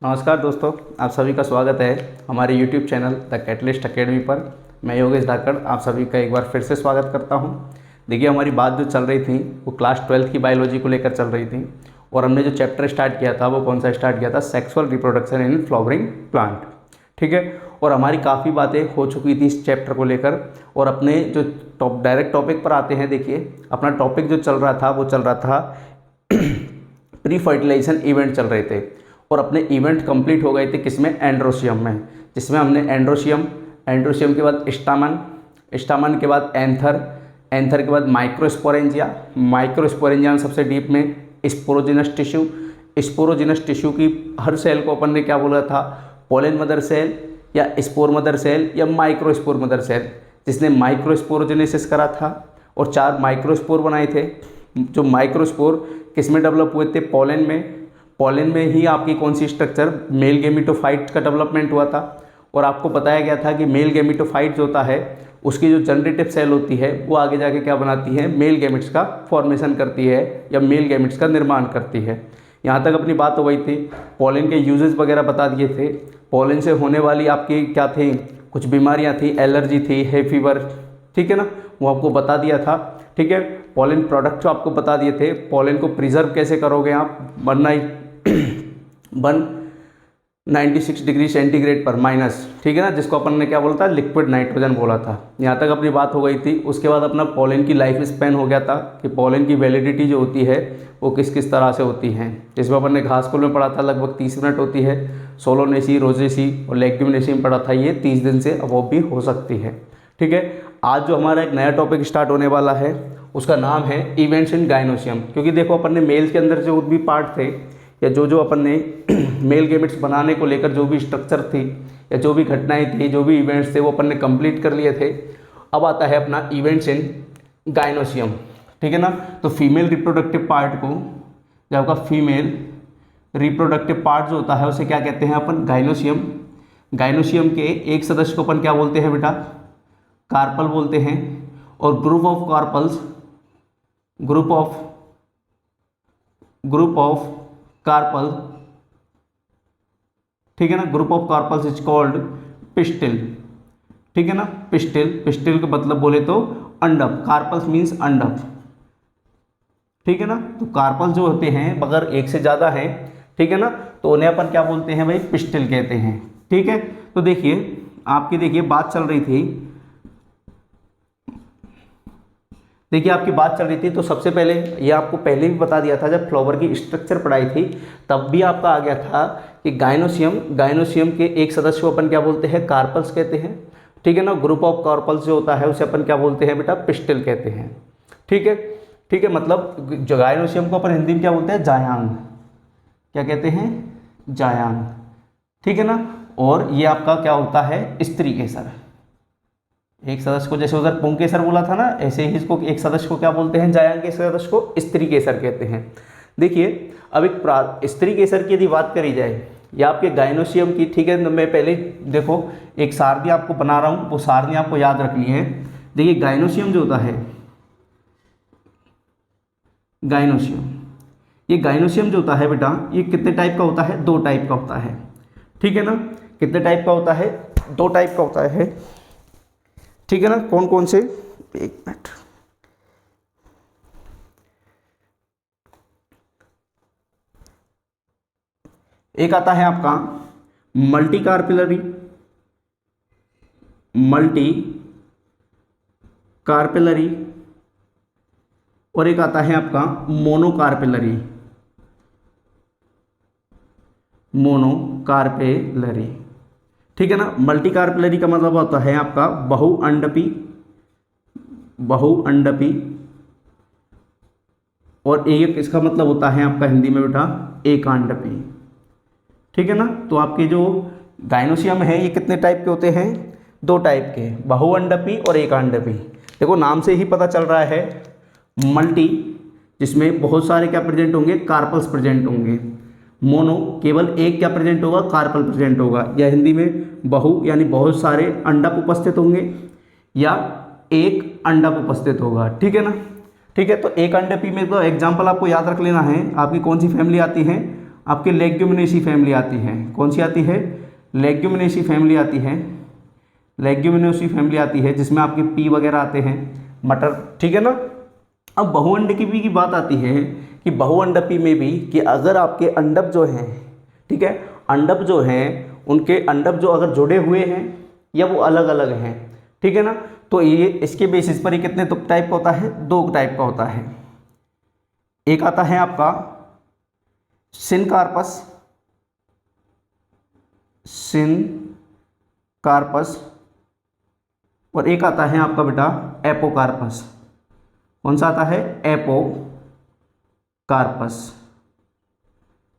नमस्कार दोस्तों, आप सभी का स्वागत है हमारे YouTube channel the catalyst academy पर। मैं योगेश धाकड़ आप सभी का एक बार फिर से स्वागत करता हूं। देखिए, हमारी बात जो चल रही थी वो क्लास 12th की बायोलॉजी को लेकर चल रही थी और हमने जो चैप्टर स्टार्ट किया था वो कौन सा स्टार्ट किया था, sexual reproduction in flowering plant. ठीक है, और हमारी काफ़ी बातें हो चुकी थी इस चैप्टर को लेकर। और अपने जो डायरेक्ट टॉपिक पर आते हैं, देखिए अपना टॉपिक जो चल रहा था वो चल रहा था प्री फर्टिलाइजेशन इवेंट चल रहे थे और अपने इवेंट कंप्लीट हो गए थे किसमें, एंड्रोशियम में, जिसमें हमने एंड्रोशियम के बाद स्टामन के बाद एंथर के बाद माइक्रोस्पोरेंजिया सबसे डीप में स्पोरोजिनस टिश्यू की हर सेल को अपन ने क्या बोला था, पोलन मदर सेल या स्पोर मदर सेल या माइक्रोस्पोर मदर सेल, जिसने माइक्रोस्पोरोजेनेसिस करा था और 4 माइक्रोस्पोर बनाए थे। जो माइक्रोस्पोर किसमें डेवलप हुए थे, पोलन में ही आपकी कौन सी स्ट्रक्चर, मेल गेमिटोफाइट का डेवलपमेंट हुआ था। और आपको बताया गया था कि मेल गेमिटोफाइट जो होता है उसकी जो जनरेटिव सेल होती है वो आगे जाके क्या बनाती है, मेल गैमेट्स का फॉर्मेशन करती है या मेल गैमेट्स का निर्माण करती है। यहाँ तक अपनी बात हो गई थी। पोलन के यूजेस वगैरह बता दिए थे। पोलन से होने वाली आपकी क्या थी, कुछ बीमारियाँ थी, एलर्जी थी, है फीवर, ठीक है ना, वो आपको बता दिया था। ठीक है, पोलन प्रोडक्ट जो आपको बता दिए थे। पोलन को प्रिजर्व कैसे करोगे आप, 196 डिग्री सेंटीग्रेड पर माइनस, ठीक है ना, जिसको अपन ने क्या बोला था, लिक्विड नाइट्रोजन बोला था। यहाँ तक अपनी बात हो गई थी। उसके बाद अपना पोलन की लाइफ स्पैन हो गया था कि पोलन की वैलिडिटी जो होती है वो किस किस तरह से होती है, जिसमें अपन ने घासफूल में पढ़ा था लगभग 30 मिनट होती है। सोलोनेसी, रोजेसी और लेग्यूमिनेसी में पढ़ा था ये 30 दिन से अबव भी हो सकती है। ठीक है, आज जो हमारा एक नया टॉपिक स्टार्ट होने वाला है उसका नाम है इवेंट्स इन गायनोसियम। क्योंकि देखो, अपन ने मेल के अंदर जो भी पार्ट थे या जो अपन ने मेल गैमेट्स बनाने को लेकर जो भी स्ट्रक्चर थी या जो भी घटनाएं थी, जो भी इवेंट्स थे वो अपन ने कंप्लीट कर लिए थे। अब आता है अपना इवेंट्स इन गायनोसियम, ठीक है ना। तो फीमेल रिप्रोडक्टिव पार्ट को, जब आपका फीमेल रिप्रोडक्टिव पार्ट जो होता है उसे क्या कहते हैं अपन, गायनोसियम के एक सदस्य को अपन क्या बोलते हैं बेटा, कार्पल बोलते हैं। और ग्रुप ऑफ कार्पल, ठीक है ना, group of carpels is called pistil, ठीक है ना। पिस्टिल का मतलब बोले तो अंडप, कार्पल्स मीन्स अंडप, ठीक है ना। तो कार्पल जो होते हैं अगर एक से ज़्यादा हैं, ठीक है ना, तो उन्हें अपन क्या बोलते हैं भाई, पिस्टिल कहते हैं। ठीक है, तो देखिए आपकी बात चल रही थी, बात चल रही थी। तो सबसे पहले ये आपको पहले भी बता दिया था, जब फ्लावर की स्ट्रक्चर पढ़ाई थी तब भी आपका आ गया था कि गायनोसियम के एक सदस्य को अपन क्या बोलते हैं, कार्पल्स कहते हैं, ठीक है ना। ग्रुप ऑफ कार्पल्स जो होता है उसे अपन क्या बोलते हैं बेटा, पिस्टिल कहते हैं। ठीक है, मतलब जो गायनोसियम को अपन हिंदी में क्या बोलते हैं, जायांग, क्या कहते हैं, जायांग, ठीक है ना। और ये आपका क्या होता है, स्त्री केसर। एक सदस्य को जैसे उधर पुंकेसर बोला था ना, ऐसे ही इसको एक सदस्य को क्या बोलते हैं, जायांग के सदस्य को स्त्री केसर कहते हैं। देखिए, अब एक स्त्री केसर की यदि बात करी जाए या आपके गायनोसियम की, ठीक है, तो मैं पहले देखो एक सारणी आपको बना रहा हूँ, वो सारणी आपको याद रखनी है। देखिए, गायनोसियम जो होता है, ये गायनोसियम जो होता है बेटा, ये कितने टाइप का होता है, 2 टाइप का होता है, ठीक है ना। कितने टाइप का होता है, 2 टाइप का होता है, ठीक है ना। कौन कौन से, एक मिनट, एक आता है आपका मल्टी कार्पेलरी और एक आता है आपका मोनोकार्पेलरी, ठीक है ना। मल्टी कार्पेलरी का मतलब होता है आपका बहुअंडपी और एक इसका मतलब होता है आपका हिंदी में बेटा एकांडपी, ठीक है ना। तो आपके जो गायनोसियम है ये कितने टाइप के होते हैं, 2 टाइप के, बहुअंडपी और एकांडपी। देखो नाम से ही पता चल रहा है, मल्टी जिसमें बहुत सारे क्या प्रेजेंट होंगे, कार्पल्स प्रेजेंट होंगे। मोनो केवल एक क्या प्रेजेंट होगा, कार्पल प्रेजेंट होगा। या हिंदी में बहु यानी बहुत सारे अंडक उपस्थित होंगे या एक अंडक उपस्थित होगा, ठीक है ना। ठीक है, तो एक अंडपी में तो एग्जाम्पल आपको याद रख लेना है, आपकी कौन सी फैमिली आती है, आपके लेग्यूमिनेसी फैमिली आती है। कौन सी आती है? लेग्यूमिनेसी फैमिली आती है। लेग्यूमिनेसी फैमिली आती है जिसमें आपके पी वगैरह आते हैं, मटर, ठीक है ना। अब बहुअंडकी की बात आती है कि बहुअंडपी में भी कि अगर आपके अंडप जो हैं, ठीक है, अंडप जो हैं उनके अंडप जो अगर जुड़े हुए हैं या वो अलग अलग हैं, ठीक है ना, तो ये इसके बेसिस पर ये कितने टाइप का होता है? 2 टाइप का होता है। एक आता है आपका सिनकार्पस, सिनकार्पस, और एक आता है आपका बेटा एपोकार्पस। कौन सा आता है? एपोकार्पस,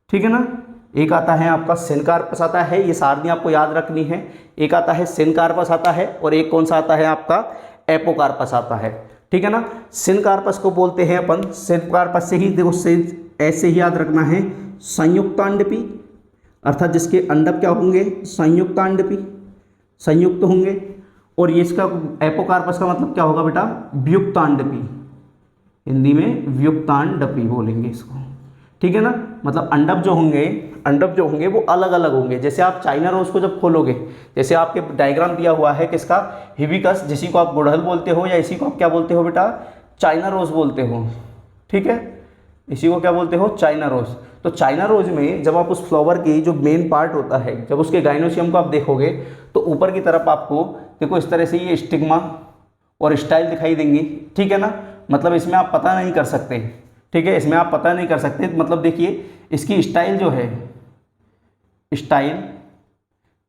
ठीक है ना। एक आता है आपका सिनकार्पस आता है, ये सारणी आपको याद रखनी है। एक आता है सिनकार्पस आता है और एक कौन सा आता है आपका? एपोकार्पस आता है, ठीक है ना। सिनकार्पस को बोलते हैं अपन, सिनकार्पस से ही देखो, ऐसे ही याद रखना है, संयुक्तांडपी, अर्थात जिसके अंडप क्या होंगे? संयुक्तांडपी, संयुक्त होंगे। और ये इसका एपोकार्पस का मतलब क्या होगा बेटा? व्युक्तांडपी, हिंदी में व्युक्तांडपी बोलेंगे इसको, ठीक है ना। मतलब अंडप जो होंगे वो अलग अलग होंगे। जैसे आप चाइना रोज को जब खोलोगे, जैसे आपके डायग्राम दिया हुआ है किसका? हिबिस्कस, जिसी को आप गुड़हल बोलते हो या इसी को आप क्या बोलते हो बेटा? चाइना रोज बोलते हो, ठीक है, इसी को क्या बोलते हो? China rose. तो चाइना रोज में जब आप उस फ्लावर की जो मेन पार्ट होता है, जब उसके गाइनोसियम को आप देखोगे तो ऊपर की तरफ आपको देखो इस तरह से ये स्टिग्मा और स्टाइल दिखाई देंगी, ठीक है ना। मतलब इसमें आप पता नहीं कर सकते, ठीक है, इसमें आप पता नहीं कर सकते। मतलब देखिए इसकी स्टाइल जो है, स्टाइल,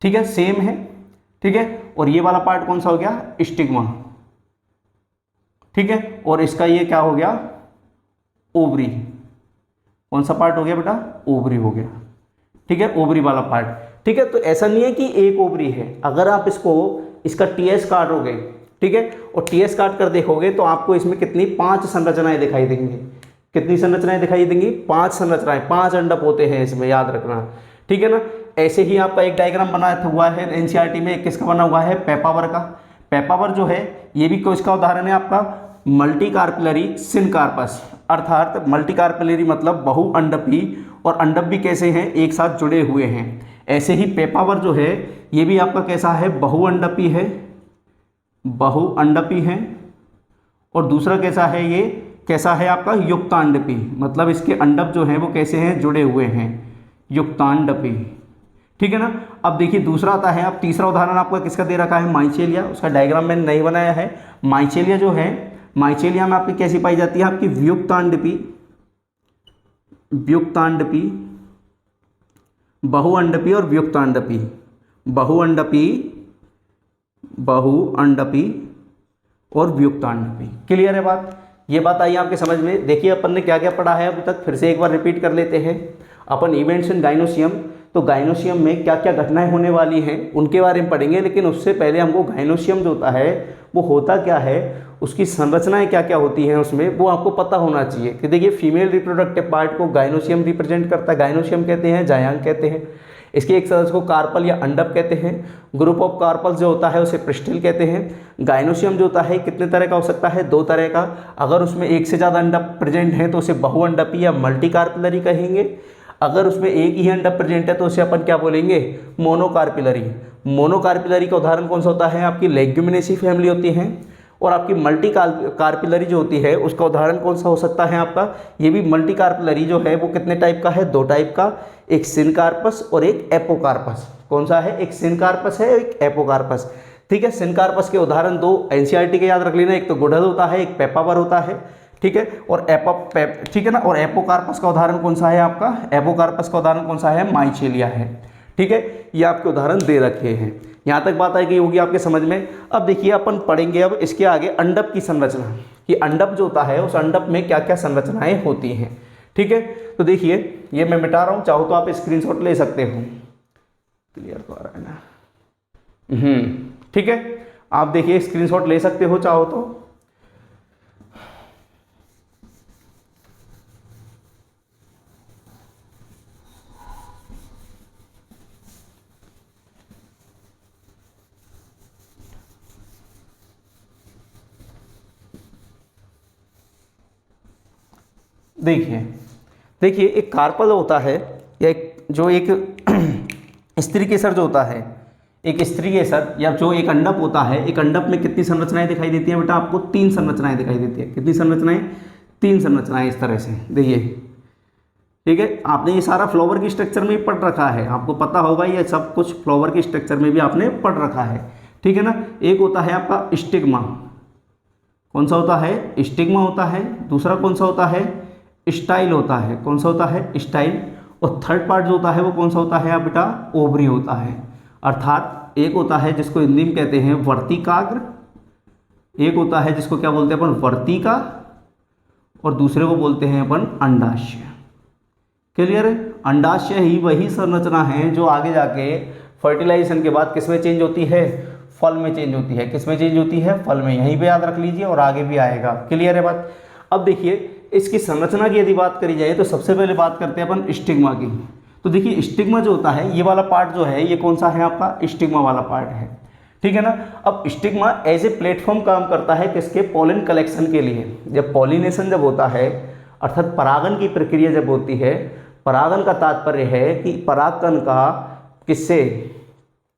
ठीक है, सेम है, ठीक है। और ये वाला पार्ट कौन सा हो गया? स्टिग्मा, ठीक है। और इसका ये क्या हो गया? ओवरी। कौन सा पार्ट हो गया बेटा? ओवरी हो गया, ठीक है, ओवरी वाला पार्ट, ठीक है। तो ऐसा नहीं है कि एक ओवरी है। अगर आप इसका टीएस काटोगे, ठीक है, और टीएस काट कर देखोगे तो आपको इसमें कितनी? 5 संरचनाएं दिखाई देंगी। कितनी संरचनाएं दिखाई देंगी? 5 संरचनाएं, 5 अंडप होते हैं इसमें, याद रखना, ठीक है ना। ऐसे ही आपका एक डायग्राम बना हुआ है एनसीईआरटी में, किसका बना हुआ है? पेपावर का। पेपावर जो है ये भी किसका उदाहरण है? आपका मल्टी कार्पिलरी सिनकार्पस, अर्थात मल्टी कार्पिलरी मतलब बहुअंडपी, और अंडप भी कैसे हैं? एक साथ जुड़े हुए हैं। ऐसे ही पेपावर जो है ये भी आपका कैसा है? बहुअंडपी है, बहुअंडपी है। और दूसरा कैसा है? ये कैसा है आपका? युक्तांडपी, मतलब इसके अंडप जो हैं वो कैसे हैं? जुड़े हुए हैं, युक्तांडपी, ठीक है ना। अब देखिए दूसरा आता है, अब तीसरा उदाहरण आपका किसका दे रखा है? माइचेलिया। उसका डायग्राम मैंने नहीं बनाया है। माइचेलिया जो है, माइचेलिया में आपकी कैसी पाई जाती है? आपकी व्युक्तांडपी, व्युक्तांडपी, बहुअंडपी और व्युक्तांडपी, बहुअंडपी, बहुअंडपी और व्युक्तांडपी। क्लियर है बात? ये बात आई आपके समझ में? देखिए अपन ने क्या क्या पढ़ा है अभी तक, फिर से एक बार रिपीट कर लेते हैं। अपन इवेंट्स इन गाइनोसियम, तो गाइनोसियम में क्या क्या घटनाएं होने वाली हैं उनके बारे में पढ़ेंगे, लेकिन उससे पहले हमको गाइनोसियम जो होता है वो होता क्या है, उसकी संरचनाएं क्या क्या होती हैं उसमें, वो आपको पता होना चाहिए। कि देखिए फीमेल रिप्रोडक्टिव पार्ट को गाइनोसियम रिप्रेजेंट करता है, गाइनोसियम कहते हैं, जायांग कहते हैं। इसके एक सदस्य को कार्पल या अंडप कहते हैं। ग्रुप ऑफ कार्पल जो होता है उसे प्रिस्टिल कहते हैं। गाइनोसियम जो होता है कितने तरह का हो सकता है? 2 तरह का। अगर उसमें एक से ज़्यादा अंडप प्रेजेंट है तो उसे बहुअंडपी या मल्टी कार्पिलरी कहेंगे। अगर उसमें एक ही अंडप प्रेजेंट है तो उसे अपन क्या बोलेंगे? मोनोकार्पिलरी। मोनोकार्पिलरी का उदाहरण कौन सा होता है? आपकी लेग्यूमिनेसी फैमिली होती है। और आपकी मल्टी कार्पिलरी जो होती है उसका उदाहरण कौन सा हो सकता है आपका? ये भी मल्टी कार्पिलरी जो है वो कितने टाइप का है? 2 टाइप का, एक सिनकार्पस और एक एपोकार्पस। कौन सा है? एक सिनकार्पस है, एक एपोकार्पस, ठीक है। सिनकार्पस के उदाहरण 2 एनसीईआरटी के याद रख लेना, एक तो गुड़हल होता है, एक पेपावर होता है, ठीक है। और ठीक है ना। और एपोकार्पस का उदाहरण कौन सा है आपका? एपोकार्पस का उदाहरण कौन सा है? माइचेलिया है, ठीक है। ये आपके उदाहरण दे रखे हैं। यहाँ तक बात आई गई होगी आपके समझ में। अब देखिए अपन पढ़ेंगे अब इसके आगे अंडप की संरचना, कि अंडप जो होता है उस अंडप में क्या क्या संरचनाएं होती हैं, ठीक है। तो देखिए ये मैं मिटा रहा हूँ, चाहो तो आप स्क्रीनशॉट ले सकते हो। क्लियर तो आ रहा है ना? ठीक है, आप देखिए स्क्रीनशॉट ले सकते हो चाहो तो। देखिए एक कार्पल होता है, या एक स्त्री केसर जो होता है, एक स्त्री केसर या जो एक अंडप होता है, एक अंडप में कितनी संरचनाएं दिखाई देती है बेटा? आपको 3 संरचनाएं दिखाई देती है। कितनी संरचनाएं? 3 संरचनाएं इस तरह से देखिए, ठीक है। आपने ये सारा फ्लावर की स्ट्रक्चर में ही पढ़ रखा है, आपको पता होगा ये सब कुछ फ्लावर की स्ट्रक्चर में भी आपने पढ़ रखा है, ठीक है ना। एक होता है आपका स्टिग्मा, कौन सा होता है? स्टिग्मा होता है। दूसरा कौन सा होता है? स्टाइल होता है। कौन सा होता है? स्टाइल। और थर्ड पार्ट जो होता है वो कौन सा होता है आप बेटा? ओवरी होता है। अर्थात एक होता है जिसको हिंदी में कहते हैं वर्तिकाग्र, एक होता है जिसको क्या बोलते हैं अपन? वर्तिका, और दूसरे को बोलते हैं अपन अंडाशय। क्लियर है? अंडाशय ही वही संरचना है जो आगे जाके फर्टिलाइजेशन के बाद किस में चेंज होती है? फल में चेंज होती है। किस में चेंज होती है? फल में। यहीं पे याद रख लीजिए और आगे भी आएगा। क्लियर है बात? अब देखिए इसकी संरचना की यदि बात करी जाए तो सबसे पहले बात करते हैं अपन स्टिग्मा की। तो देखिए स्टिग्मा जो होता है, ये वाला पार्ट जो है ये कौन सा है आपका? स्टिग्मा वाला पार्ट है, ठीक है ना। अब स्टिग्मा एज ए प्लेटफॉर्म काम करता है किसके? पोलन कलेक्शन के लिए। जब पॉलिनेशन जब होता है अर्थात परागन की प्रक्रिया जब होती है, परागन का तात्पर्य है कि परागकण का किससे?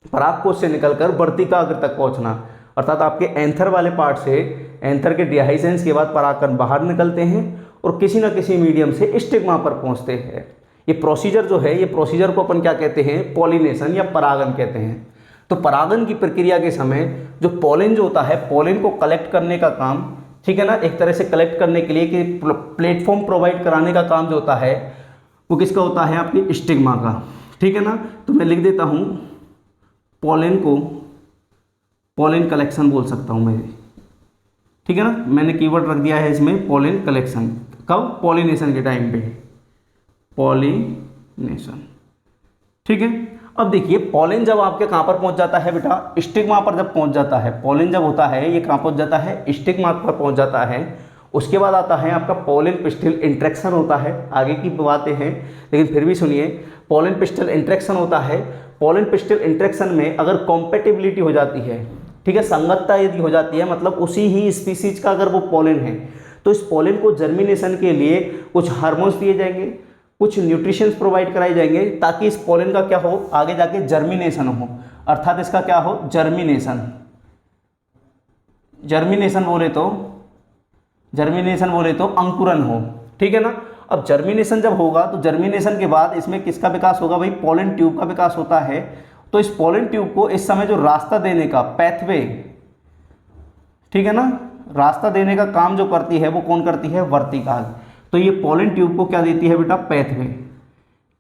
परागकोश से निकलकर वर्तिकाग्र तक पहुंचना। अर्थात आपके एंथर वाले पार्ट से, एंथर के डिहाइसेंस के बाद परागकण बाहर निकलते हैं और किसी न किसी मीडियम से स्टिग्मा पर पहुंचते हैं। ये प्रोसीजर जो है, ये प्रोसीजर को अपन क्या कहते हैं? पॉलिनेशन या परागन कहते हैं। तो परागन की प्रक्रिया के समय जो पोलन जो होता है, पोलन को कलेक्ट करने का काम, ठीक है ना, एक तरह से कलेक्ट करने के लिए कि प्लेटफॉर्म प्रोवाइड कराने का काम जो होता है वो किसका होता है? आपकी स्टिग्मा का, ठीक है ना। तो मैं लिख देता हूँ पोलन को पोलन कलेक्शन बोल सकता हूँ मैं, ठीक है ना। मैंने कीवर्ड रख दिया है इसमें पोलन कलेक्शन। कब? पॉलिनेशन के टाइम पे, पॉलिनेशन, ठीक है। अब देखिए पोलन जब आपके कहाँ पर पहुंच जाता है बेटा? स्टिग्मा पर जब पहुंच जाता है। पोलन जब होता है ये कहाँ पहुंच जाता है? स्टिग्मा पर पहुंच जाता है। उसके बाद आता है आपका पोलन पिस्टिल इंट्रैक्शन होता है। आगे की बातें हैं लेकिन फिर भी सुनिए, पोलन पिस्टिल इंट्रैक्शन होता है। पोलन पिस्टिल इंट्रैक्शन में अगर कॉम्पेटिबिलिटी हो जाती है, ठीक है, संगतता यदि हो जाती है, मतलब उसी ही स्पीसीज का अगर वो पोलन है, तो इस पोलन को जर्मिनेशन के लिए कुछ हार्मोन्स दिए जाएंगे, कुछ न्यूट्रिशंस प्रोवाइड कराए जाएंगे ताकि इस पोलन का क्या हो? आगे जाके जर्मिनेशन हो। अर्थात इसका क्या हो? जर्मिनेशन। जर्मिनेशन बोले तो अंकुरन हो, ठीक है ना। अब जर्मिनेशन जब होगा तो जर्मिनेशन के बाद इसमें किसका विकास होगा? भाई पोलन ट्यूब का विकास होता है। तो इस पोलन ट्यूब को इस समय जो रास्ता देने का पैथवे, ठीक है ना, रास्ता देने का काम जो करती है वो कौन करती है? वर्तिकाग्र। तो ये पोलन ट्यूब को क्या देती है बेटा? पैथवे।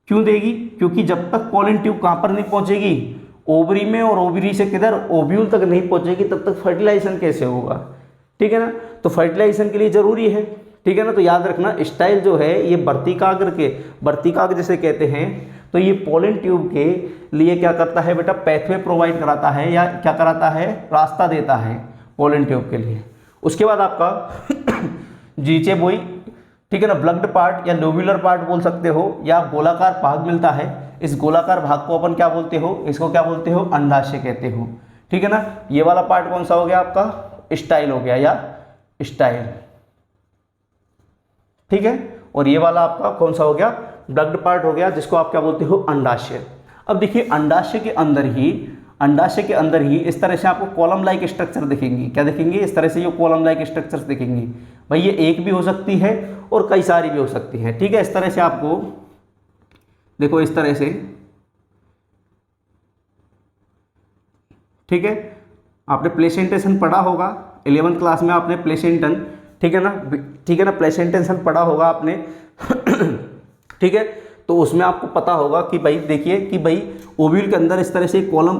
क्यों देगी? क्योंकि जब तक पोलन ट्यूब कहाँ पर नहीं पहुंचेगी? ओवरी में, और ओवरी से किधर? ओव्यूल तक नहीं पहुंचेगी, तब तक फर्टिलाइजेशन कैसे होगा? ठीक है ना। तो फर्टिलाइजेशन के लिए जरूरी है, ठीक है ना। तो याद रखना स्टाइल जो है ये वर्तिकाग्र जैसे कहते हैं। तो ये पोलन ट्यूब के लिए क्या करता है बेटा? पैथवे प्रोवाइड कराता है, या क्या कराता है? रास्ता देता है पोलन ट्यूब के लिए। उसके बाद आपका जीचे बोई, ठीक है ना, ब्लग्ड पार्ट या लोब्यूलर पार्ट बोल सकते हो, या गोलाकार भाग मिलता है। इस गोलाकार भाग को अपन क्या बोलते हो? इसको क्या बोलते हो? अंडाशय कहते हो, ठीक है ना। ये वाला पार्ट कौन सा हो गया आपका? स्टाइल हो गया या स्टाइल, ठीक है। और ये वाला आपका कौन सा हो गया? ब्लग्ड पार्ट हो गया, जिसको आप क्या बोलते हो? अंडाशय। अब देखिए अंडाशय के अंदर ही इस तरह से आपको कॉलम लाइक स्ट्रक्चर दिखेंगी। क्या दिखेंगी? इस तरह से ये कॉलम लाइक स्ट्रक्चर्स दिखेंगी। भाई ये एक भी हो सकती है और कई सारी भी हो सकती हैं, ठीक है। इस तरह से आपको देखो, इस तरह से, ठीक है। आपने प्लेसेंटेशन पढ़ा होगा 11th क्लास में, आपने प्लेसेंटन, ठीक है ना, ठीक है ना, प्लेसेंटेशन पढ़ा होगा आपने ठीक है। तो उसमें आपको पता होगा कि भाई देखिए कि भाई ओव्यूल के अंदर इस तरह से कॉलम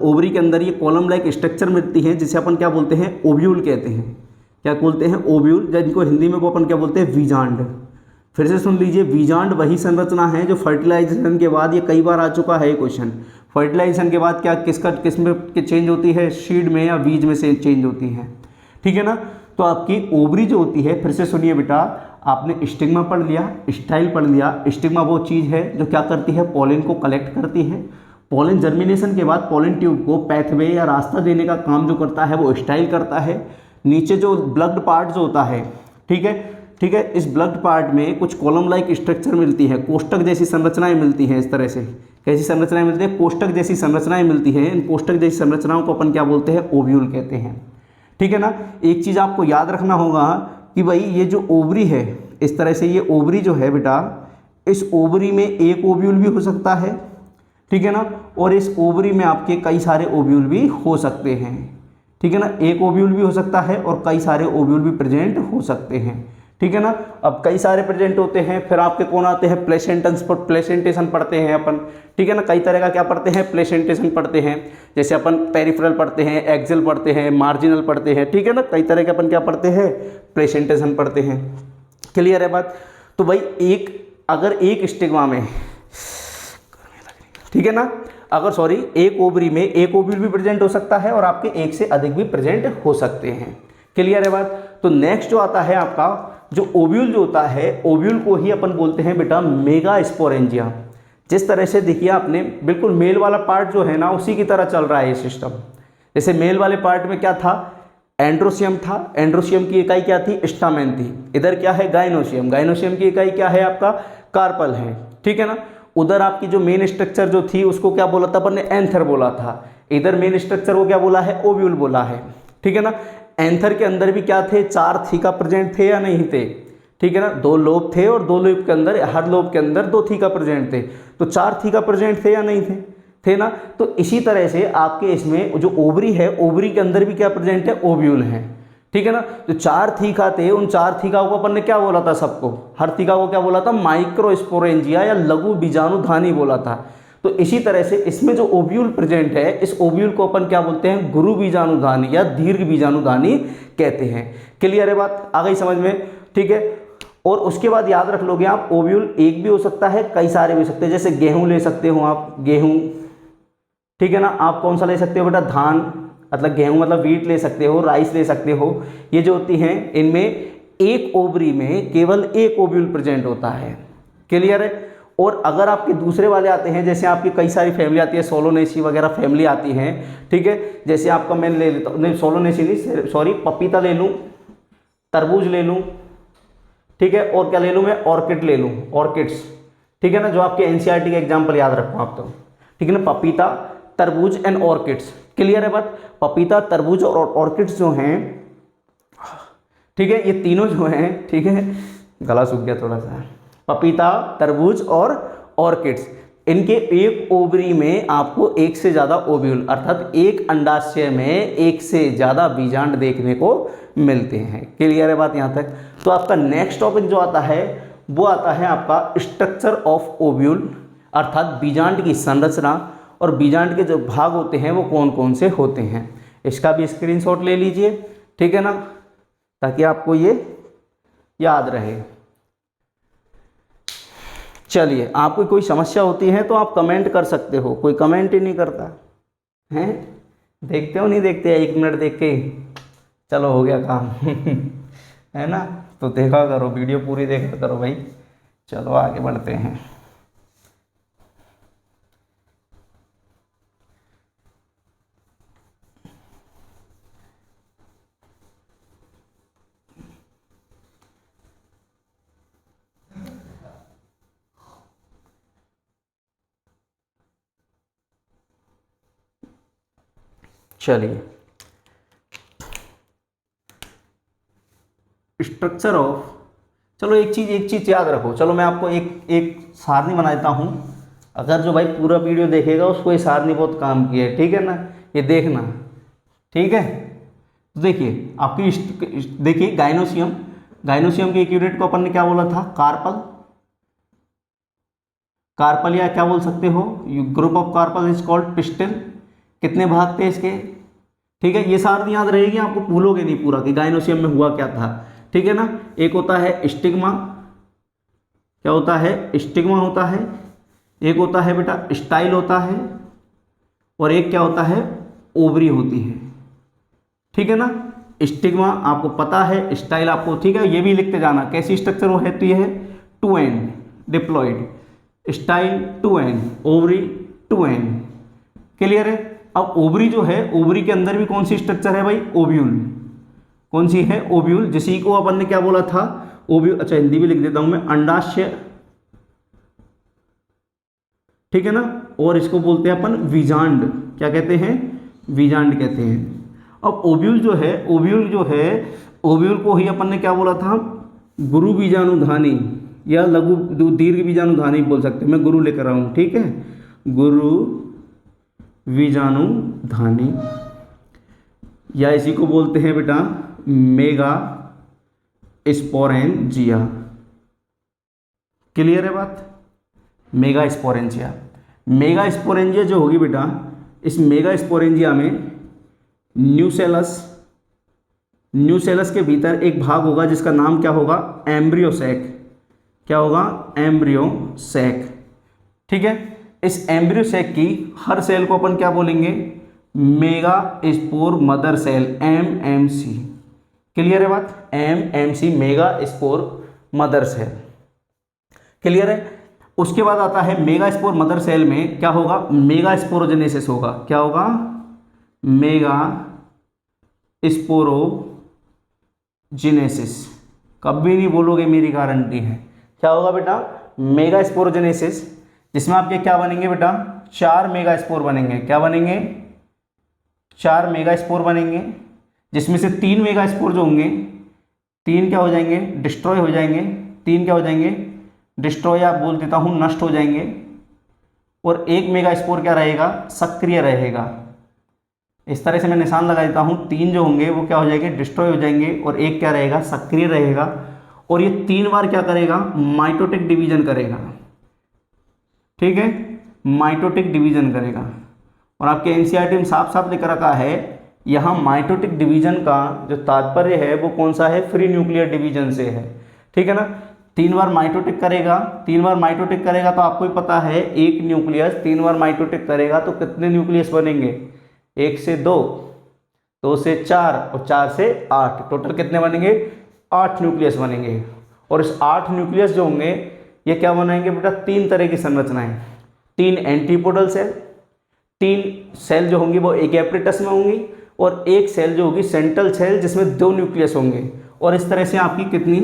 ओवरी के अंदर ये कॉलम लाइक स्ट्रक्चर मिलती है, जिसे अपन क्या बोलते हैं? ओव्यूल कहते हैं। क्या बोलते हैं? ओव्यूल, जिनको हिंदी में को अपन क्या बोलते हैं? वीजांड। फिर से सुन लीजिए, वीजांड वही संरचना है जो फर्टिलाइजेशन के बाद, ये कई बार आ चुका है क्वेश्चन, फर्टिलाइजेशन के बाद क्या किस में चेंज होती है? सीड में या बीज में से चेंज होती है, ठीक है ना। तो आपकी ओवरी जो होती है, फिर से सुनिए बेटा, आपने स्टिग्मा पढ़ लिया, स्टाइल पढ़ लिया। स्टिग्मा वो चीज़ है जो क्या करती है? पोलन को कलेक्ट करती है। पोलन जर्मिनेशन के बाद पोलन ट्यूब को पैथवे या रास्ता देने का काम जो करता है वो स्टाइल करता है। नीचे जो ब्लग्ड पार्ट जो होता है, ठीक है, ठीक है। इस ब्लड पार्ट में कुछ कॉलम लाइक स्ट्रक्चर मिलती है, कोष्टक जैसी संरचनाएं मिलती हैं। इस तरह से कैसी संरचनाएं मिलती है? कोष्टक जैसी संरचनाएं मिलती हैं। इन कोष्टक जैसी संरचनाओं को अपन क्या बोलते हैं? ओव्यूल कहते हैं, ठीक है ना। एक चीज़ आपको याद रखना होगा कि भाई ये जो ओवरी है, इस तरह से ये ओवरी जो है बेटा, इस ओवरी में एक ओव्यूल भी हो सकता है, ठीक है ना, और इस ओवरी में आपके कई सारे ओव्यूल भी हो सकते हैं, ठीक है ना। एक ओव्यूल भी हो सकता है और कई सारे ओव्यूल भी प्रेजेंट हो सकते हैं, ठीक है ना। अब कई सारे प्रेजेंट होते हैं, फिर आपके कौन आते हैं? प्लेसेंटेशन पढ़ते हैं अपन, ठीक है ना। कई तरह का क्या पढ़ते हैं? प्लेसेंटेशन पढ़ते हैं। जैसे अपन पेरिफेरल पढ़ते हैं, एक्सियल पढ़ते हैं, मार्जिनल पढ़ते हैं, ठीक है ना। कई तरह के अपन क्या पढ़ते हैं? प्लेसेंटेशन पढ़ते हैं। क्लियर है बात? तो भाई अगर एक स्टिग्मा में, ठीक है ना, एक ओवरी में एक ओव्यूल भी प्रेजेंट हो सकता है और आपके एक से अधिक भी प्रेजेंट हो सकते हैं। क्लियर है बात? तो नेक्स्ट जो आता है आपका, जो ओव्यूल जो होता है, ओव्यूल को ही अपन बोलते हैं बेटा मेगा स्पोरेंजिया। जिस तरह से देखिए आपने, बिल्कुल मेल वाला पार्ट जो है ना, उसी की तरह चल रहा है ये सिस्टम। जैसे मेल वाले पार्ट में क्या था? एंड्रोसियम था। एंड्रोसियम की इकाई क्या थी? स्टामेन थी। इधर क्या है? गाइनोसियम। गाइनोसियम की इकाई क्या है? आपका कार्पल है, ठीक है ना। उधर आपकी जो मेन स्ट्रक्चर जो थी उसको क्या बोला था अपन ने? एंथर बोला था। इधर मेन स्ट्रक्चर को क्या बोला है? ओव्यूल बोला है, ठीक है ना। एंथर के अंदर भी क्या थे? 4 थीका प्रेजेंट थे या नहीं थे? ठीक है ना। 2 लोब थे और 2 लोब के अंदर, हर लोब के अंदर 2 थीका प्रेजेंट थे। तो 4 थीका प्रेजेंट थे या नहीं थे? थे ना। तो इसी तरह से आपके इसमें जो ओवरी है, ओवरी के अंदर भी क्या प्रेजेंट है? ओव्यूल है, ठीक है ना। जो 4 थीका थे, उन 4 थीकाओं को अपन ने क्या बोला था? सबको, हर थीका को क्या बोला था? माइक्रोस्पोरेंजिया या लघु बीजाणुधानी बोला था। तो इसी तरह से इसमें जो ओव्यूल प्रेजेंट है, इस ओव्यूल को अपन क्या बोलते हैं? गुरु बीजाणुधानी या दीर्घ बीजाणुधानी कहते हैं। क्लियर है बात? आ गई समझ में? ठीक है। और उसके बाद याद रख लोगे आप, ओव्यूल एक भी हो सकता है, कई सारे भी हो सकते हैं। जैसे गेहूं ले सकते हो आप, गेहूं, ठीक है ना। आप कौन सा ले सकते हो बेटा? धान, मतलब गेहूं मतलब वीट ले सकते हो, राइस ले सकते हो। ये जो होती हैं, इनमें एक ओवरी में केवल एक ओव्यूल प्रेजेंट होता है। क्लियर है? और अगर आपके दूसरे वाले आते हैं, जैसे आपकी कई सारी फैमिली आती है, सोलोनेसी वगैरह फैमिली आती हैं, ठीक है। जैसे आपका मैं ले लेता हूँ, नहीं सोलोनेसी नहीं, सॉरी, पपीता ले लूँ, तरबूज ले लूँ, ठीक है, और क्या ले लूँ मैं? ऑर्किड ले लूँ, ऑर्किड्स, ठीक है ना। जो आपके एनसीईआरटी के एग्जाम्पल याद रखो आप तो, ठीक है ना। पपीता, तरबूज एंड ऑर्किड्स। क्लियर है बात? पपीता, तरबूज और ऑर्किड्स जो हैं, ठीक है, ये तीनों जो हैं, ठीक है, गला सूख गया थोड़ा सा। पपीता, तरबूज और ऑर्किड्स, इनके एक ओवरी में आपको एक से ज़्यादा ओव्यूल, अर्थात एक अंडाशय में एक से ज़्यादा बीजांड देखने को मिलते हैं। क्लियर है बात यहाँ तक? तो आपका नेक्स्ट टॉपिक जो आता है वो आता है आपका स्ट्रक्चर ऑफ ओव्यूल, अर्थात बीजांड की संरचना और बीजांड के जो भाग होते हैं वो कौन कौन से होते हैं। इसका भी स्क्रीनशॉट ले लीजिए, ठीक है ना, ताकि आपको ये याद रहे। चलिए, आपको कोई समस्या होती है तो आप कमेंट कर सकते हो। कोई कमेंट ही नहीं करता हैं, देखते हो नहीं देखते? 1 मिनट देख के चलो हो गया काम है ना। तो देखा करो, वीडियो पूरी देखा करो भाई। चलो आगे बढ़ते हैं। चलिए, स्ट्रक्चर ऑफ, चलो एक चीज़ याद रखो। चलो मैं आपको एक सारणी बनाता हूँ। अगर जो भाई पूरा वीडियो देखेगा उसको ये सारणी बहुत काम की है, ठीक है ना। ये देखना, ठीक है। तो देखिए आपकी, देखिए गाइनोसियम के एक यूनिट को अपन ने क्या बोला था? कार्पल या क्या बोल सकते हो? Group of carpel is called pistil. कितने भाग थे इसके? ठीक है, ये सारणी याद रहेगी आपको, भूलोगे नहीं पूरा कि गाइनोसियम में हुआ क्या था, ठीक है ना। एक होता है स्टिग्मा, क्या होता है? स्टिग्मा होता है। एक होता है बेटा स्टाइल होता है, और एक क्या होता है? ओवरी होती है, ठीक है ना। स्टिग्मा आपको पता है, स्टाइल आपको, ठीक है, ये भी लिखते जाना कैसी स्ट्रक्चर वो है। तो ये है 2 n diploid, style 2 n, ovary 2 n. Clear है? अब ओवरी जो है, ओवरी के अंदर भी कौन सी स्ट्रक्चर है भाई? ओव्यूल। कौन सी है? ओव्यूल। जिसी को अपन ने क्या बोला था? ओव्यूल, अच्छा हिंदी भी लिख देता हूं मैं, अंडाशय, ठीक है ना, और इसको बोलते हैं अपन वीजांड, क्या कहते हैं, वीजांड कहते हैं। अब ओव्यूल जो है, ओव्यूल को ही अपन ने क्या बोला था, गुरु बीजाणुधानी या लघु दीर्घ बीजाणुधानी बोल सकते हैं, मैं गुरु लेकर आया हूं, ठीक है, गुरु बीजाणुधानी, या इसी को बोलते हैं बेटा मेगा स्पोरेंजिया। क्लियर है बात, मेगा स्पोरेंजिया। मेगा स्पोरेंजिया जो होगी बेटा, इस मेगा स्पोरेंजिया में न्यूसेलस के भीतर एक भाग होगा जिसका नाम क्या होगा, एम्ब्रियोसैक। क्या होगा, एम्ब्रियोसैक, ठीक है। इस एम्ब्रियोसैक की हर सेल को अपन क्या बोलेंगे, megaspore mother cell, MMC. Clear है बात, MMC, megaspore mother cell. Clear है। उसके बाद आता है मेगा स्पोर मदर सेल में क्या होगा, मेगा स्पोरोजेनेसिस होगा। क्या होगा, मेगा स्पोरोजेनेसिस। कभी नहीं बोलोगे, मेरी गारंटी है। क्या होगा बेटा, मेगा स्पोरोजेनेसिस, जिसमें आपके क्या बनेंगे बेटा, 4 मेगा स्पोर बनेंगे। क्या बनेंगे, 4 मेगा स्पोर बनेंगे, जिसमें से 3 मेगा स्पोर जो होंगे, 3 क्या हो जाएंगे, डिस्ट्रॉय हो जाएंगे। 3 क्या हो जाएंगे, डिस्ट्रॉय, आप बोल देता हूं नष्ट हो जाएंगे। और 1 मेगा स्पोर क्या रहेगा, सक्रिय रहेगा। इस तरह से मैं निशान लगा देता हूं, 3 जो होंगे वो क्या हो जाएंगे, डिस्ट्रॉय हो जाएंगे, और 1 क्या रहेगा, सक्रिय रहेगा। और ये 3 बार क्या करेगा, माइटोटिक डिवीजन करेगा, ठीक है, माइटोटिक डिवीजन करेगा। और आपके एनसीईआरटी में साफ साफ लिख रखा है, यहाँ माइटोटिक डिवीजन का जो तात्पर्य है वो कौन सा है, फ्री न्यूक्लियर डिवीजन से है, ठीक है ना। 3 बार माइटोटिक करेगा, 3 बार माइटोटिक करेगा तो आपको ही पता है, एक न्यूक्लियस 3 बार माइटोटिक करेगा तो कितने न्यूक्लियस बनेंगे, 1 से 2, 2 से 4 और 4 से 8, टोटल कितने बनेंगे, 8 न्यूक्लियस बनेंगे। और इस 8 न्यूक्लियस जो होंगे ये क्या बनाएंगे बेटा, 3 तरह की संरचनाएं, 3 एंटीपोडल सेल, 3 सेल जो होंगी वो एक एप्रेटस में होंगी, और एक सेल जो होगी सेंट्रल सेल जिसमें 2 न्यूक्लियस होंगे। और इस तरह से आपकी कितनी,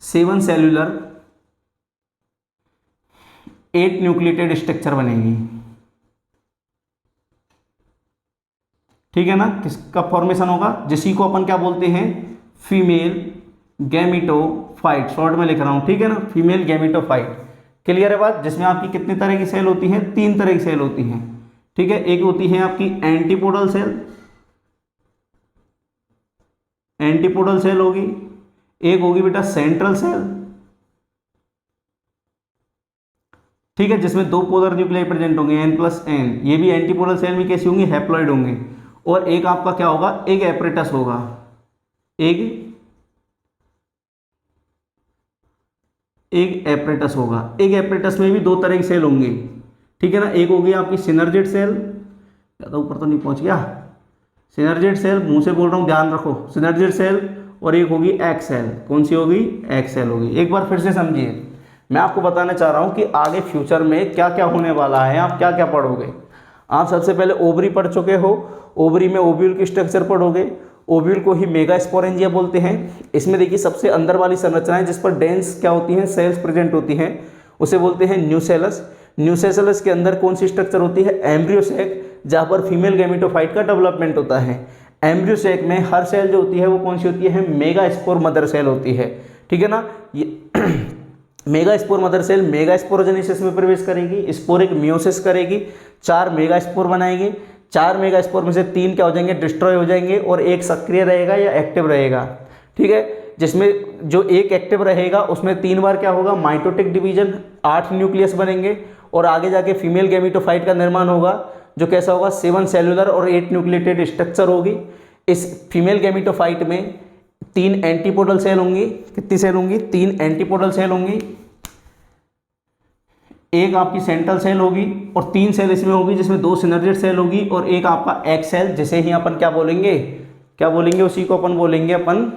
7 सेल्यूलर 8 न्यूक्लिएटेड स्ट्रक्चर बनेगी, ठीक है ना। किसका फॉर्मेशन होगा, जिसी को अपन क्या बोलते हैं, फीमेल गैमेटोफाइट, शॉर्ट में लिख रहा हूं, ठीक है ना, फीमेल गैमेटोफाइट। क्लियर है बात, जिसमें आपकी कितनी तरह की सेल होती है, 3 तरह की सेल होती हैं, ठीक है। एक होती है आपकी एंटीपोडल सेल, एंटीपोडल सेल होगी, एक होगी बेटा सेंट्रल सेल, ठीक है, जिसमें 2 पोलर न्यूक्लियाई प्रेजेंट होंगे, N+N। ये भी एंटीपोडल सेल भी कैसी होंगी, हैप्लॉइड होंगे। और एक आपका क्या होगा, एक एपरेटस होगा, एक एपरेटस होगा। एक एपरेटस में भी 2 तरह की सेल होंगी, ठीक है ना। एक होगी आपकी सिनर्जिड सेल, ज़्यादा ऊपर तो नहीं पहुंच गया, सिनर्जिड सेल, मुंह से बोल रहा हूं, ध्यान रखो, सिनर्जिड सेल। और एक होगी एक्स सेल, कौन सी होगी, एक्स सेल होगी। एक बार फिर से समझिए, मैं आपको बताना चाह रहा हूं कि आगे फ्यूचर में क्या क्या होने वाला है, आप क्या क्या पढ़ोगे। आप सबसे पहले ओवरी पढ़ चुके हो, ओवरी में ओव्यूल की स्ट्रक्चर पढ़ोगे, ओव्यूल को ही मेगा स्पोरेंजिया बोलते हैं। इसमें देखिए सबसे अंदर वाली संरचनाएं जिस पर डेंस क्या होती हैं, सेल्स प्रेजेंट होती हैं, उसे बोलते हैं न्यूसेलस। न्यूसेलस के अंदर कौन सी स्ट्रक्चर होती है, एम्ब्रियोसैक, जहाँ पर फीमेल गैमेटोफाइट का डेवलपमेंट होता है। एम्ब्रियोसैक में हर सेल जो होती है वो कौन सी होती है, मेगा स्पोर मदर सेल होती है, ठीक है ना। ये मेगा स्पोर मदर सेल मेगा स्पोरोजेनेसिस में प्रवेश करेगी, स्पोरिक मियोसिस करेगी, 4 मेगा स्पोर बनाएगी। 4 मेगा स्पोर में से 3 क्या हो जाएंगे, डिस्ट्रॉय हो जाएंगे, और एक सक्रिय रहेगा या एक्टिव रहेगा, ठीक है। जिसमें जो एक एक्टिव रहेगा उसमें 3 बार क्या होगा, माइटोटिक डिवीजन, 8 न्यूक्लियस बनेंगे, और आगे जाके फीमेल गैमेटोफाइट का निर्माण होगा, जो कैसा होगा, 7 सेलुलर और 8 न्यूक्लिएटेड स्ट्रक्चर होगी। इस फीमेल गैमेटोफाइट में 3 एंटीपोडल सेल होंगी। कितनी सेल होंगी, 3 एंटीपोडल सेल होंगी, एक आपकी सेंट्रल सेल होगी, और 3 सेल इसमें होगी जिसमें 2 सिनर्जिड सेल होगी, और एक आपका एक्स सेल, जिसे ही अपन क्या बोलेंगे, क्या बोलेंगे, उसी को अपन बोलेंगे अपन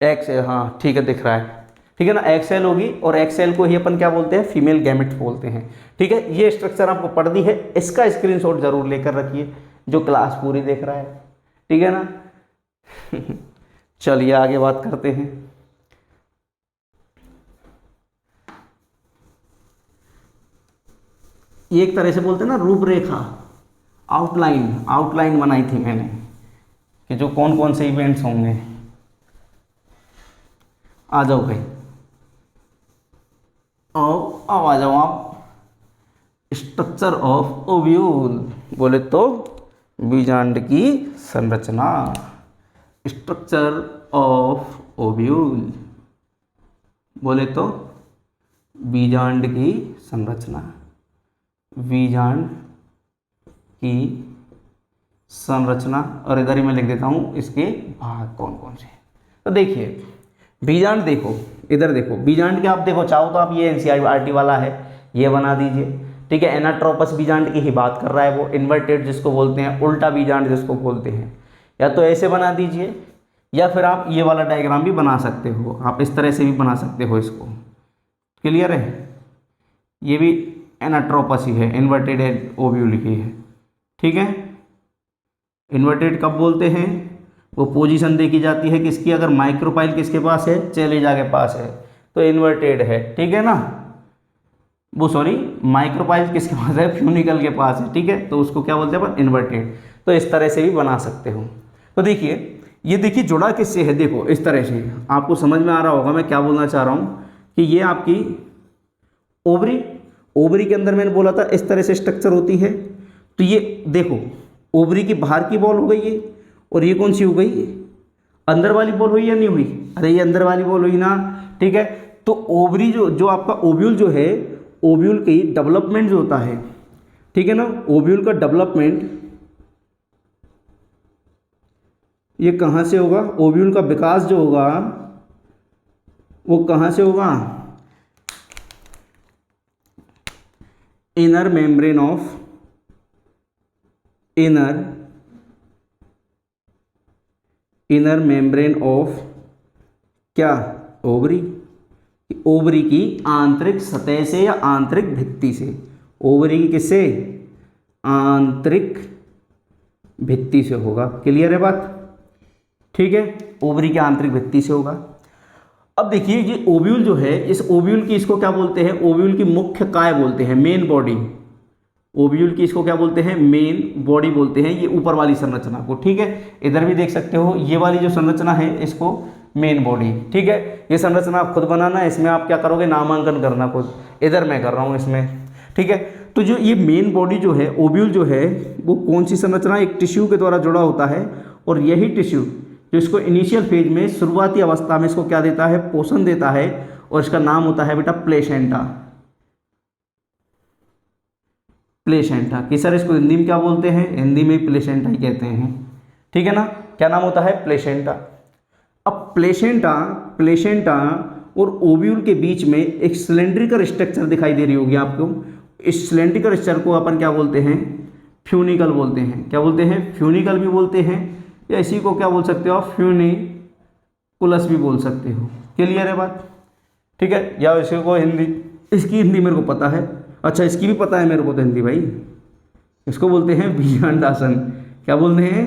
एक्स, हाँ ठीक है, दिख रहा है, ठीक है ना, एक्स सेल होगी। और एक्स सेल को ही अपन क्या बोलते हैं, फीमेल गैमेट बोलते हैं, ठीक है। ये स्ट्रक्चर आपको पढ़नी है, इसका स्क्रीनशॉट जरूर लेकर रखिए जो क्लास पूरी देख रहा है, ठीक है ना। चलिए आगे बात करते हैं। ये एक तरह से बोलते हैं ना रूपरेखा, आउटलाइन, आउटलाइन बनाई थी मैंने कि जो कौन कौन से इवेंट्स होंगे। आ जाओ भाई, अब आ जाओ आप। स्ट्रक्चर ऑफ ओव्यूल बोले तो बीजांड की संरचना। स्ट्रक्चर ऑफ ओव्यूल बोले तो बीजांड की संरचना, बीजांड की संरचना। और इधर ही मैं लिख देता हूँ इसके भाग कौन कौन से। तो देखिए बीजांड, देखो इधर देखो बीजांड के, आप देखो चाहो तो आप ये एनसीईआरटी वाला है ये बना दीजिए, ठीक है। एनाट्रोपस बीजांड की ही बात कर रहा है वो, इन्वर्टेड जिसको बोलते हैं, उल्टा बीजांड जिसको बोलते हैं। या तो ऐसे बना दीजिए, या फिर आप ये वाला डायग्राम भी बना सकते हो, आप इस तरह से भी बना सकते हो इसको। क्लियर है? ये भी एनाट्रोपस ही है, इन्वर्टेड ओव्यूल की है, ठीक है। इन्वर्टेड कब बोलते हैं? वो पोजीशन देखी जाती है किसकी, अगर माइक्रोपाइल किसके पास है, चैलेजा के पास है तो इन्वर्टेड है, ठीक है ना। वो सॉरी माइक्रोपाइल किसके पास है, फ्यूनिकल के पास है, ठीक है। तो उसको क्या बोलते हैं अपन, इन्वर्टेड। तो इस तरह से भी बना सकते हो। तो देखिए ये देखिए जुड़ा किससे है, देखो इस तरह से आपको समझ में आ रहा होगा मैं क्या बोलना चाह रहा हूँ कि ये आपकी ओवरी, ओवरी के अंदर मैंने बोला था इस तरह से स्ट्रक्चर होती है। तो ये देखो ओवरी की बाहर की बॉल हो गई है, और ये कौन सी हो गई, अंदर वाली बॉल हुई या नहीं हुई? अरे ये अंदर वाली बॉल हुई ना, ठीक है। तो ओवरी जो आपका ओव्यूल जो है, ओव्यूल की डेवलपमेंट जो होता है, ठीक है ना, ओव्यूल का डेवलपमेंट ये कहाँ से होगा, ओव्यूल का विकास जो होगा वो कहाँ से होगा, inner membrane of, inner membrane of क्या, ओवरी, ओवरी की आंतरिक सतह से या आंतरिक भित्ति से, ओवरी की किससे, आंतरिक भित्ति से होगा। क्लियर है बात, ठीक है, ओवरी की आंतरिक भित्ति से होगा। अब देखिए ये ओव्यूल जो है, इस ओव्यूल की इसको क्या बोलते हैं, ओव्यूल की मुख्य काय बोलते हैं, मेन बॉडी। ओव्यूल की इसको क्या बोलते हैं, मेन बॉडी बोलते हैं, ये ऊपर वाली संरचना को, ठीक है। इधर भी देख सकते हो ये वाली जो संरचना है इसको मेन बॉडी, ठीक है। ये संरचना आप खुद बनाना है, इसमें आप क्या करोगे, नामांकन करना खुद, इधर मैं कर रहा हूँ इसमें, ठीक है। तो जो ये मेन बॉडी जो है, ओव्यूल जो है, वो कौन सी संरचना, एक टिश्यू के द्वारा जुड़ा होता है। और यही टिश्यू जो इसको इनिशियल फेज में, शुरुआती अवस्था में इसको क्या देता है, पोषण देता है, और इसका नाम होता है बेटा प्लेसेंटा। प्लेसेंटा कि सर इसको हिंदी में क्या बोलते हैं, हिंदी में प्लेसेंटा ही कहते हैं, ठीक है ना। क्या नाम होता है, प्लेसेंटा। अब प्लेसेंटा और ओव्यूल के बीच में एक सिलेंड्रिकल स्ट्रक्चर दिखाई दे रही होगी आपको। इस सिलेंड्रिकल स्ट्रक्चर को अपन क्या बोलते हैं, फ्यूनिकल बोलते हैं। क्या बोलते हैं, फ्यूनिकल भी बोलते हैं, या इसी को क्या बोल सकते हो आप, फ्यूनिकुलस भी बोल सकते हो। क्लियर है बात, ठीक है। या इसी को हिंदी, इसकी हिंदी मेरे को पता है, अच्छा इसकी भी पता है मेरे को तो हिंदी भाई, इसको बोलते हैं बीजांडासन। क्या बोलते हैं,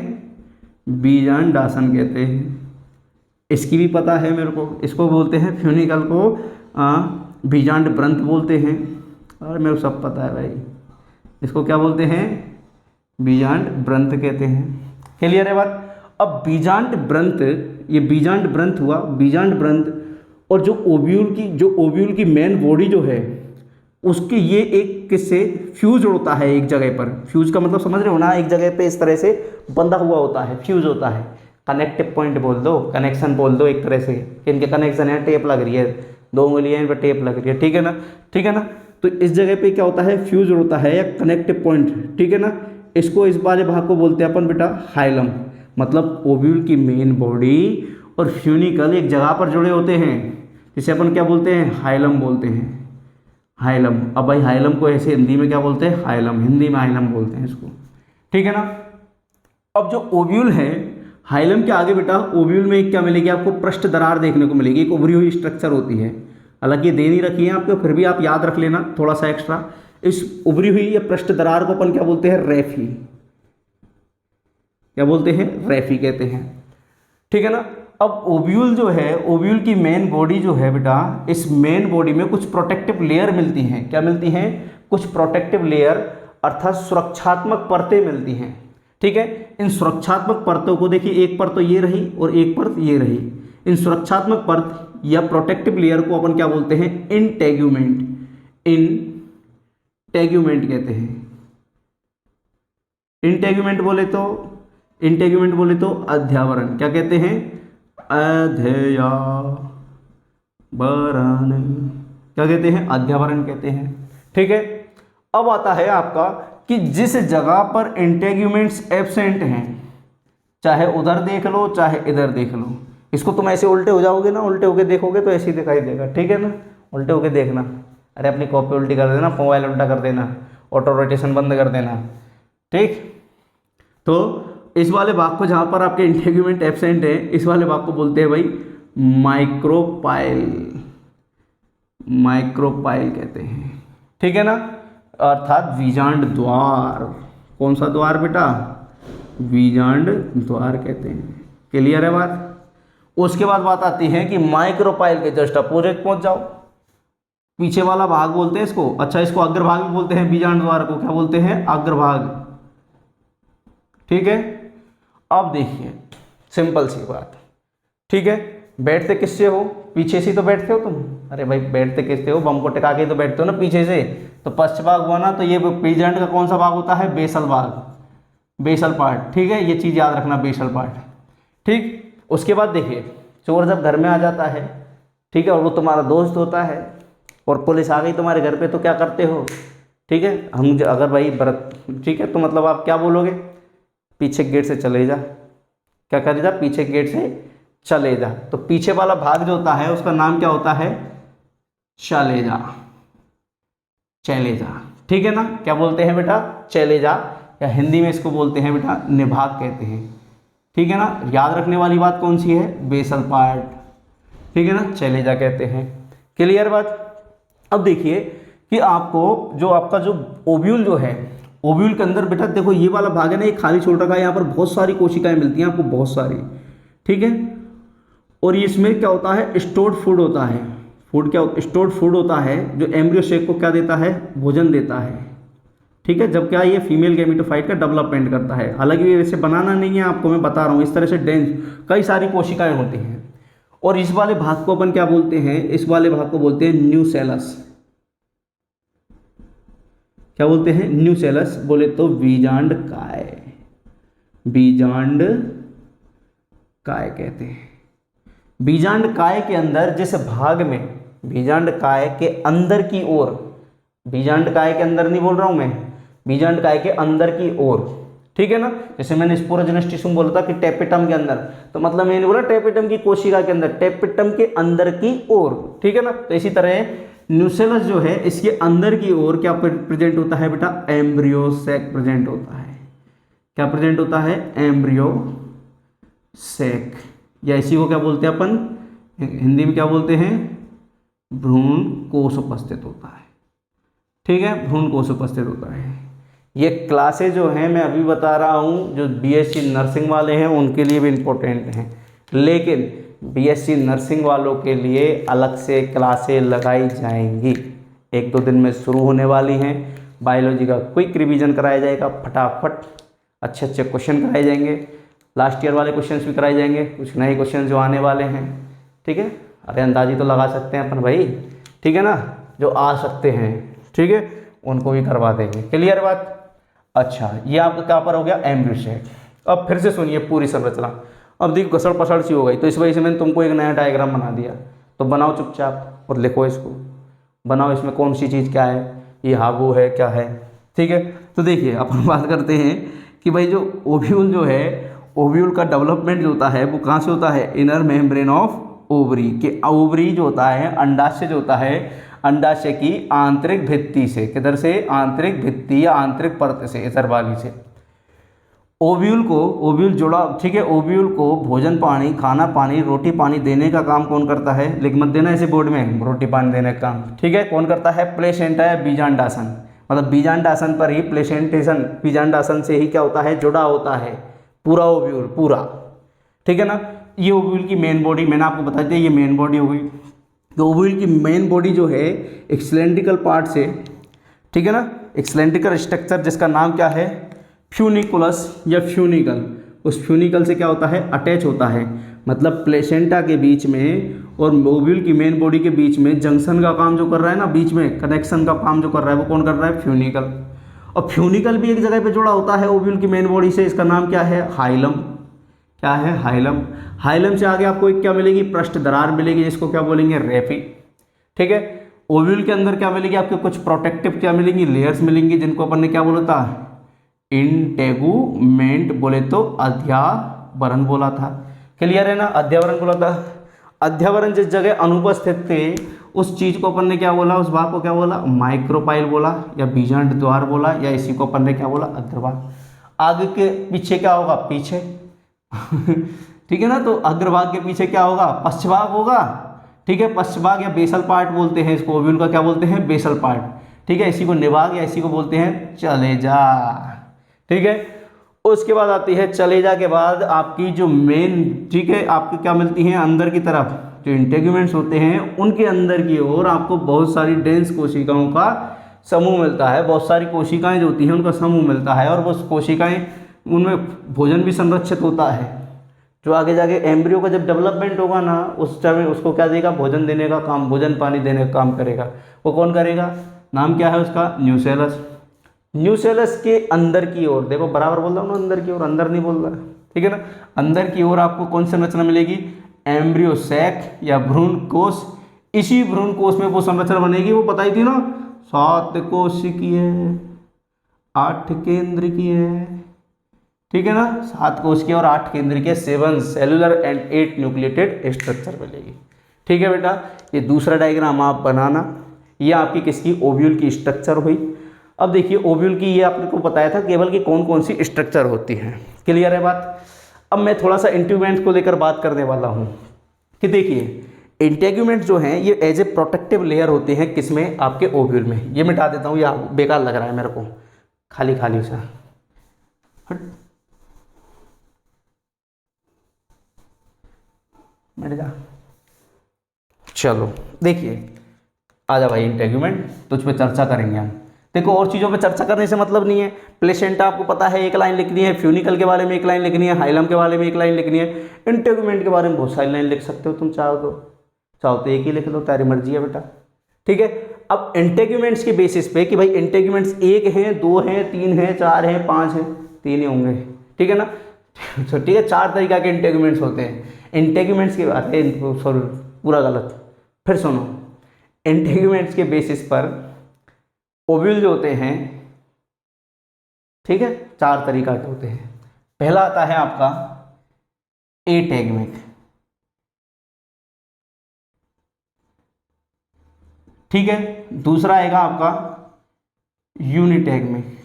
बीजांडासन कहते हैं। इसकी भी पता है मेरे को, इसको बोलते हैं फ्यूनिकल को बीजांड ब्रंथ बोलते हैं, और मेरे को सब पता है भाई, इसको क्या बोलते हैं, बीजांड ब्रंथ कहते हैं। क्लियर है बात। अब बीजांड ब्रंथ, ये बीजांड ब्रंथ हुआ, बीजांड ब्रंथ, और जो ओव्यूल की मेन बॉडी जो है उसके ये एक किससे फ्यूज होता है एक जगह पर। फ्यूज का मतलब समझ रहे हो ना, एक जगह पे इस तरह से बंधा हुआ होता है, फ्यूज होता है। कनेक्टिव पॉइंट बोल दो, कनेक्शन बोल दो एक तरह से, इनके कनेक्शन है, टेप लग रही है, 2 उंगलियां इन पर टेप लग रही है, ठीक है ना, ठीक है ना। तो इस जगह पे क्या होता है, फ्यूज होता है या कनेक्टिव पॉइंट, ठीक है ना। इसको, इस वाले भाग को बोलते हैं अपन बेटा हाइलम। मतलब ओव्यूल की मेन बॉडी और फ्यूनिकल एक जगह पर जुड़े होते हैं, जिसे अपन क्या बोलते हैं, हाइलम बोलते हैं, हाइलम। अब भाई हाइलम को ऐसे हिंदी में क्या बोलते हैं, हाइलम, हिंदी में हाइलम बोलते हैं इसको, ठीक है ना। अब जो ओव्यूल है, हाइलम के आगे बेटा ओव्यूल में क्या मिलेगी आपको, पृष्ठ दरार देखने को मिलेगी, एक उभरी हुई स्ट्रक्चर होती है। हालांकि ये दे नहीं रखी है आपको, फिर भी आप याद रख लेना थोड़ा सा एक्स्ट्रा। इस उभरी हुई या पृष्ठ दरार को अपन क्या बोलते हैं, रेफी। क्या बोलते हैं, रेफी कहते हैं, ठीक है ना। अब ओव्यूल जो है, ओव्यूल की मेन बॉडी जो है बेटा, इस मेन बॉडी में कुछ प्रोटेक्टिव लेयर मिलती हैं। क्या मिलती हैं? कुछ प्रोटेक्टिव लेयर अर्थात सुरक्षात्मक परतें मिलती हैं। ठीक है, इन सुरक्षात्मक परतों को देखिए, एक परत तो ये रही और एक परत ये रही। इन सुरक्षात्मक परत या प्रोटेक्टिव लेयर को अपन क्या बोलते हैं? इंटेग्यूमेंट। इंटेग्यूमेंट कहते हैं। इंटेग्यूमेंट बोले तो अध्यावरण। क्या कहते हैं? अध्यावरण। क्या कहते हैं? अध्यावरण कहते हैं। ठीक है, अब आता है आपका कि जिस जगह पर इंटेग्यूमेंट्स एब्सेंट हैं, चाहे उधर देख लो चाहे इधर देख लो, इसको तुम ऐसे उल्टे हो जाओगे ना, उल्टे होके देखोगे तो ऐसे ही दिखाई देगा। ठीक है ना, उल्टे होके देखना। अरे अपनी कॉपी उल्टी कर देना, मोबाइल उल्टा कर देना, ऑटो रोटेशन बंद कर देना। ठीक, तो इस वाले भाग को जहाँ पर आपके इंटेग्यूमेंट एब्सेंट है, इस वाले भाग को बोलते हैं भाई माइक्रोपाइल। माइक्रोपाइल कहते हैं। ठीक है ना, अर्थात बीजांड द्वार। कौन सा द्वार बेटा? बीजांड द्वार कहते हैं। क्लियर है बात? उसके बाद बात आती है कि माइक्रोपाइल के जस्ट अपोजिट पहुंच जाओ, पीछे वाला भाग बोलते हैं इसको। अच्छा, इसको अग्रभाग भी बोलते हैं। बीजांड द्वार को क्या बोलते हैं? अग्रभाग। ठीक है, अब देखिए सिंपल सी बात। ठीक है, बैठते किससे हो? पीछे से तो बैठते हो तुम। अरे भाई बैठते किससे हो? बम को टिका के तो बैठते हो ना पीछे से। तो पश्च भाग हुआ ना, तो ये बीजांड का कौन सा भाग होता है? बेसल भाग, बेसल पार्ट। ठीक है, ये चीज़ याद रखना, बेसल पार्ट। ठीक, उसके बाद देखिए चोर जब घर में आ जाता है, ठीक है, और वो तुम्हारा दोस्त होता है और पुलिस आ गई तुम्हारे घर पे, तो क्या करते हो? ठीक है, हम अगर भाई व्रत, ठीक है, तो मतलब आप क्या बोलोगे? पीछे गेट से चले जा। क्या करे जा? पीछे गेट से चले जा। तो पीछे वाला भाग जो होता है उसका नाम क्या होता है? चले जा, चले जा। ठीक है ना, क्या बोलते हैं बेटा? चले जा, या हिंदी में इसको बोलते हैं बेटा निभाग कहते हैं। ठीक है ना, याद रखने वाली बात कौन सी है? Basal part. ठीक है ना, चले जा कहते हैं। क्लियर बात? अब देखिए कि आपको जो आपका जो ओव्यूल जो है, ओव्यूल के अंदर बेटा देखो ये वाला भाग है ना, ये खाली छोड़ रखा है। यहाँ पर बहुत सारी कोशिकाएं मिलती हैं आपको, बहुत सारी। ठीक है, और इसमें क्या होता है? स्टोर्ड फूड होता है। फूड क्या? स्टोर्ड फूड होता है जो एम्ब्रियो सेक को क्या देता है? भोजन देता है। ठीक है, जब क्या ये फीमेल गैमेटोफाइट का डेवलपमेंट करता है। हालांकि ये वैसे बनाना नहीं है आपको, मैं बता रहा हूँ, इस तरह से डेंस कई सारी कोशिकाएं होती हैं। और इस वाले भाग को अपन क्या बोलते हैं? इस वाले भाग को बोलते हैं न्यूसेलस। क्या बोलते हैं? न्यूसेलस। बोले तो बीजांड काय, बीजांड काय कहते हैं। बीजांड काय के अंदर जिस भाग में, बीजांड काय के अंदर की ओर, बीजांड काय के अंदर नहीं बोल रहा हूं मैं, बीजांड काय के अंदर की ओर। ठीक है ना, जैसे मैंने स्पोरोजेनिक टिश्यू बोला था कि टेपिटम के अंदर, तो मतलब मैंने बोला टेपिटम की कोशिका के अंदर, टेपिटम के अंदर की ओर। ठीक है ना, तो इसी तरह न्यूसेलस जो है इसके अंदर की ओर क्या प्रेजेंट होता है बेटा? एम्ब्रियो सेक प्रेजेंट होता है। क्या प्रेजेंट होता है? एम्ब्रियो सेक, या इसी को क्या बोलते हैं अपन हिंदी में? क्या बोलते हैं? भ्रूण कोश उपस्थित होता है। ठीक है, भ्रूण कोश उपस्थित होता है। ये क्लासेज जो हैं मैं अभी बता रहा हूँ, जो बीएससी नर्सिंग वाले हैं उनके लिए भी इम्पोर्टेंट हैं, लेकिन बीएससी नर्सिंग वालों के लिए अलग से क्लासें लगाई जाएंगी। 1-2 दिन में शुरू होने वाली हैं। बायोलॉजी का क्विक रिवीजन कराया जाएगा, फटाफट अच्छे अच्छे क्वेश्चन कराए जाएंगे। लास्ट ईयर वाले क्वेश्चंस भी कराए जाएंगे, कुछ नए क्वेश्चन जो आने वाले हैं। ठीक है, अरे अंदाजी तो लगा सकते हैं अपन भाई। ठीक है ना, जो आ सकते हैं, ठीक है, उनको भी करवा देंगे। क्लियर बात? अच्छा, ये आपका क्या पर हो गया? Embryo sac. अब फिर से सुनिए पूरी संरचना। अब देखो घसड़ पसड़ सी हो गई, तो इस वजह से मैंने तुमको एक नया डायग्राम बना दिया। तो बनाओ चुपचाप और लिखो इसको, बनाओ इसमें कौन सी चीज़ क्या है, ये हाँ वो है क्या है। ठीक है, तो देखिए अपन बात करते हैं कि भाई जो ओव्यूल जो है, ओव्यूल का डेवलपमेंट जो होता है वो कहाँ से होता है? इनर मेम्ब्रेन ऑफ ओवरी के। ओवरी जो होता है, अंडाशय जो होता है, अंडाशय की आंतरिक भित्ति से। किधर से? आंतरिक भित्ति या आंतरिक परत से, इधर वाली से। ओव्यूल को, ओव्यूल जुड़ा, ठीक है, ओव्यूल को भोजन पानी, खाना पानी, रोटी पानी देने का काम कौन करता है? लिख मत देना ऐसे बोर्ड में, रोटी पानी देने का काम, ठीक है, कौन करता है? प्लेसेंटा या बीजांडासन। मतलब बीजांडासन पर ही, प्लेसेंटेशन, बीजांडासन से ही क्या होता है? जुड़ा होता है पूरा ओव्यूल, पूरा। ठीक है ना, ये ओव्यूल की मेन बॉडी, मैंने आपको बता दिया ये मेन बॉडी हो गई। तो ओव्यूल की मेन बॉडी जो है एक सिलेंड्रिकल पार्ट से, ठीक है ना, एक सिलेंड्रिकल स्ट्रक्चर जिसका नाम क्या है, फ्यूनिकुलस या फ्यूनिकल, उस फ्यूनिकल से क्या होता है, अटैच होता है। मतलब प्लेसेंटा के बीच में और ओव्यूल की मेन बॉडी के बीच में जंक्शन का काम जो कर रहा है ना, बीच में कनेक्शन का काम जो कर रहा है, वो कौन कर रहा है, फ्यूनिकल। और फ्यूनिकल भी एक जगह पे जुड़ा होता है ओव्यूल की मेन बॉडी से, इसका नाम क्या है, हाइलम। क्या है, हाइलम। हाइलम से आगे आपको एक क्या मिलेगी, पृष्ठ दरार मिलेगी, जिसको क्या बोलेंगे, रेपी। ठीक है। ओव्यूल के अंदर क्या मिलेगी, आपके कुछ प्रोटेक्टिव क्या मिलेंगी, लेयर्स मिलेंगी, जिनको अपन ने क्या बोला था, इंटेगुमेंट बोले तो अध्यावरण बोला था। क्लियर है ना, अध्यावरण बोला था। अध्यावरण जिस जगह अनुपस्थित थे उस चीज को अपन ने क्या बोला, उस भाग को क्या बोला, माइक्रोपाइल बोला, या बीजांड द्वार बोला, या इसी को अपन ने क्या बोला, अग्रभाग। आगे के पीछे क्या होगा, पीछे ठीक है ना। तो अग्रभाग के पीछे क्या होगा, पश्चभाग होगा। ठीक है, पश्चभाग या बेसल पार्ट बोलते हैं इसको, ओव्यूल का क्या बोलते हैं, बेसल पार्ट। ठीक है, इसी को निभाग या इसी को बोलते हैं चलेजा। ठीक है, उसके बाद आती है चलेजा के बाद आपकी जो मेन, ठीक है, आपकी क्या मिलती हैं, अंदर की तरफ जो इंटेग्यूमेंट्स होते हैं उनके अंदर की ओर आपको बहुत सारी डेंस कोशिकाओं का समूह मिलता है। बहुत सारी कोशिकाएं जो होती हैं उनका समूह मिलता है, और वो कोशिकाएं, उनमें भोजन भी संरक्षित होता है। जो आगे जाके एम्ब्रियो का जब डेवलपमेंट होगा ना, उस समय उसको क्या देगा, भोजन देने का काम, भोजन पानी देने का काम करेगा। वो कौन करेगा, नाम क्या है उसका, न्यूसेलस। न्यूसेलस के अंदर की ओर, देखो बराबर बोल रहा हूँ ना, अंदर की ओर, अंदर नहीं बोल रहा, ठीक है ना। अंदर की ओर आपको कौन सी संरचना मिलेगी, एम्ब्रियो सैक या भ्रूण कोश। इसी भ्रूण कोश में वो संरचना बनेगी, वो बताई थी ना, 7 कोशिकीय, 8 केंद्रीय, ठीक है ना, 7 कोशिकीय और 8 केंद्रीय, 7 सेलुलर एंड 8 न्यूक्लिएटेड स्ट्रक्चर मिलेगी। ठीक है बेटा, ये दूसरा डायग्राम आप बनाना। ये आपकी किसकी, ओव्यूल की स्ट्रक्चर हुई। अब देखिए ओव्यूल की, ये आपको बताया था केवल कि कौन कौन सी स्ट्रक्चर होती हैं। क्लियर है बात। अब मैं थोड़ा सा इंटेग्यूमेंट्स को लेकर बात करने वाला हूँ कि देखिए इंटेग्यूमेंट्स जो हैं ये एज ए प्रोटेक्टिव लेयर होते हैं, किसमें, आपके ओव्यूल में। ये मिटा देता हूँ, ये बेकार लग रहा है मेरे को, खाली खाली सा, हट मिट जा। चलो देखिए, आजा भाई, इंटेग्यूमेंट तुझ पे चर्चा करेंगे हम। देखो और चीज़ों पे चर्चा करने से मतलब नहीं है। प्लेसेंटा आपको पता है, एक लाइन लिखनी है, फ्यूनिकल के बारे में एक लाइन लिखनी है, हाइलम के बारे में एक लाइन लिखनी है, इंटेग्यूमेंट के बारे में बहुत सारी लाइन लिख सकते हो तुम, चाहो तो एक ही लिख लो, तारी मर्जी है बेटा। ठीक है, अब इंटेग्यूमेंट्स के बेसिस पे कि भाई इंटेग्यूमेंट्स 1 हैं, 2 हैं, 3 हैं, 4 हैं, 5 हैं, 3 ही होंगे, ठीक है ना। ठीक है, 4 तरीका के इंटेग्यूमेंट्स होते हैं। इंटेग्यूमेंट्स के बारे, सॉरी पूरा गलत, फिर सुनो। इंटेग्यूमेंट्स के बेसिस पर ओव्यूल जो होते हैं, ठीक है, 4 तरीका के होते हैं। पहला आता है आपका एटैगमिक, ठीक है। दूसरा आएगा आपका यूनिटैगमिक,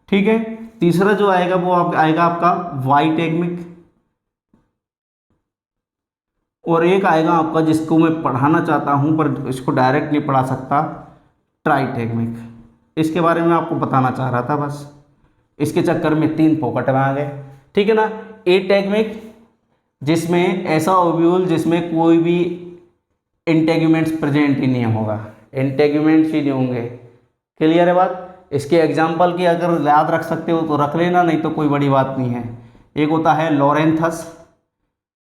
ठीक है। तीसरा जो आएगा वो आएगा आपका वाइटैगमिक, और एक आएगा आपका जिसको मैं पढ़ाना चाहता हूं पर इसको डायरेक्ट नहीं पढ़ा सकता, ट्राइटैगमिक। इसके बारे में आपको बताना चाह रहा था, बस इसके चक्कर में 3 पॉकेट में आ गए, ठीक है ना। एटैगमिक जिसमें ऐसा ओव्यूल जिसमें कोई भी इंटेग्यूमेंट्स प्रेजेंट ही नहीं होगा, इंटेग्यूमेंट्स ही नहीं होंगे। क्लियर है बात। इसके एग्जाम्पल की अगर याद रख सकते हो तो रख लेना, नहीं तो कोई बड़ी बात नहीं है। एक होता है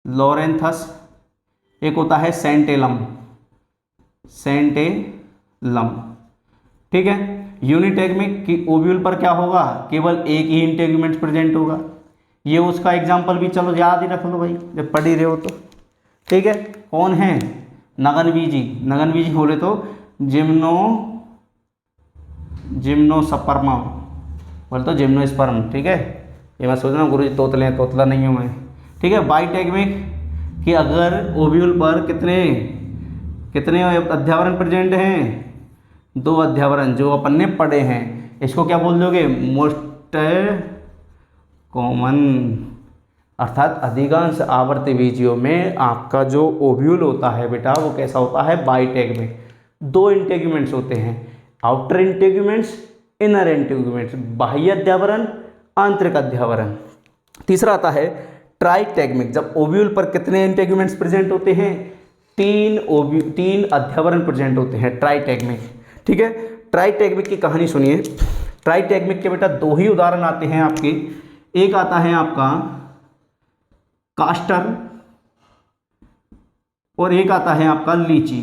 लॉरेंथस, एक होता है सेंटेलम, ठीक है। यूनिटैगमिक की ओव्यूल पर क्या होगा, केवल एक ही इंटेग्यूमेंट प्रेजेंट होगा। ये उसका एग्जाम्पल भी चलो याद ही रख लो भाई, जब पढ़ ही रहे हो तो, ठीक है। कौन है, नगनबीजी बोले तो जिम्नोस्पर्म बोले तो जिम्नोस्पर्म, ठीक है। ये मैं सोच रहा हूँ गुरुजी तोतला नहीं हूँ मैं, ठीक है। बाइटैगमिक कि अगर ओव्यूल पर कितने अध्यावरण प्रेजेंट हैं, 2 अध्यावरण जो अपन ने पढ़े हैं। इसको क्या बोल दोगे, मोस्ट कॉमन, अर्थात अधिकांश आवर्ती बीजियों में आपका जो ओव्यूल होता है बेटा वो कैसा होता है, बाइटैगमिक। 2 इंटेग्यूमेंट्स होते हैं, आउटर इंटेग्यूमेंट्स, इनर इंटेग्यूमेंट्स, बाह्य अध्यावरण, आंतरिक अध्यावरण। तीसरा आता है ट्राइटेगमिक, जब ओव्यूल पर कितने इंटेग्यूमेंट्स प्रेजेंट होते हैं, तीन अध्यावरण प्रेजेंट होते हैं, ट्राइटेगमिक। ठीक है, ट्राइटेगमिक की कहानी सुनिए। ट्राइटेगमिक के बेटा दो ही उदाहरण आते हैं आपके, एक आता है आपका कास्टर और एक आता है आपका लीची।